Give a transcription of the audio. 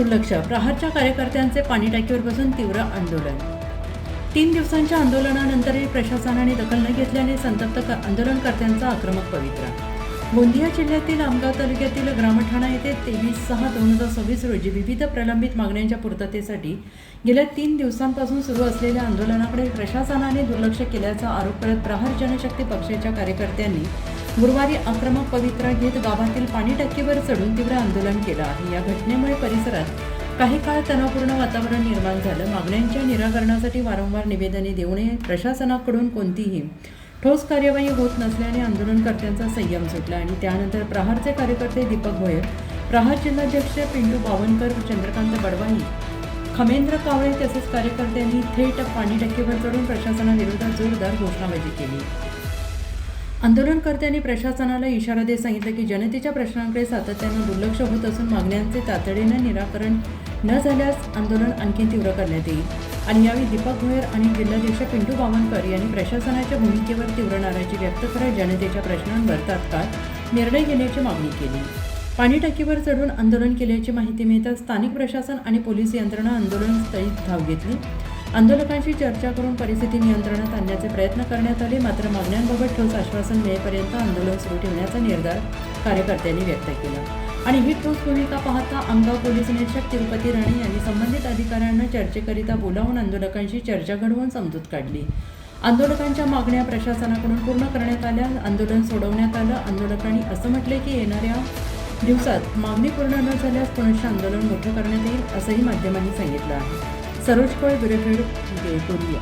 दुर्लक्ष, प्रहारच्या कार्यकर्त्यांचे पाणी टाकीवर बसून तीव्र आंदोलन। 3 दिवसांच्या आंदोलनानंतरही प्रशासनाने दखल न घेतल्याने संतप्त आंदोलनकर्त्यांचा आक्रमक पवित्रा। गोंदिया जिल्ह्यातील आमगाव तालुक्यातील ग्रामठाणा येथे 23/6/2026 रोजी विविध प्रलंबित मागण्यांच्या पूर्ततेसाठी गेल्या 3 दिवसांपासून सुरू असलेल्या आंदोलनाकडे प्रशासनाने दुर्लक्ष केल्याचा आरोप करत प्रहार जनशक्ती पक्षाच्या कार्यकर्त्यांनी गुरुवारी आक्रमक पवित्रा घेत गावातील पाणी टाकीवर चढून तीव्र आंदोलन केलं आहे। या घटनेमुळे परिसरात काही काळ तणावपूर्ण वातावरण निर्माण झालं। मागण्यांच्या निराकरणासाठी वारंवार निवेदने देऊनही प्रशासनाकडून कोणतीही ठोस कार्यवाही होत नसल्याने आंदोलनकर्त्यांचा संयम सुटला आणि त्यानंतर प्रहारचे कार्यकर्ते दीपक भोयर, प्रहार जिल्हाध्यक्ष पिंटू बावनकर, चंद्रकांत बडवाई, खमेंद्र कावळे तसेच कार्यकर्त्यांनी थेट पाणी टाकीवर चढून प्रशासनाविरोधात जोरदार घोषणाबाजी केली। आंदोलनकर्त्यांनी प्रशासनाला इशारा देत सांगितलं की जनतेच्या प्रश्नांकडे सातत्यानं दुर्लक्ष होत असून मागण्यांचे तातडीनं निराकरण न झाल्यास आंदोलन आणखी तीव्र करण्यात येईल। आणि यावेळी दीपक भोयर आणि जिल्हाध्यक्ष पिंटू बावनकर यांनी प्रशासनाच्या भूमिकेवर तीव्र नाराजी व्यक्त करत जनतेच्या प्रश्नांवर तात्काळ निर्णय घेण्याची मागणी केली। पाणी टाकीवर चढून आंदोलन केल्याची माहिती मिळताच स्थानिक प्रशासन आणि पोलीस यंत्रणा आंदोलनस्थळी धाव घेतली। आंदोलकांशी चर्चा करून परिस्थिती नियंत्रणात आणण्याचे प्रयत्न करण्यात आले, मात्र मागण्यांबाबत ठोस आश्वासन मिळेपर्यंत आंदोलन सुरू ठेवण्याचा निर्धार कार्यकर्त्यांनी व्यक्त केला। आणि ही ठोस भूमिका पाहता आमगाव पोलीस निरीक्षक तिरुपती राणे यांनी संबंधित अधिकाऱ्यांना चर्चेकरिता बोलावून आंदोलकांशी चर्चा घडवून समजूत काढली। आंदोलकांच्या मागण्या प्रशासनाकडून पूर्ण करण्यात आल्या, आंदोलन सोडवण्यात आलं। आंदोलकांनी असं म्हटले की येणाऱ्या दिवसात मागणी पूर्ण न झाल्यास पुनश्च आंदोलन मोठं करण्यात येईल, असंही माध्यमांनी सांगितलं आहे। सरोज कोळ, ब्युरो, गोंदिया।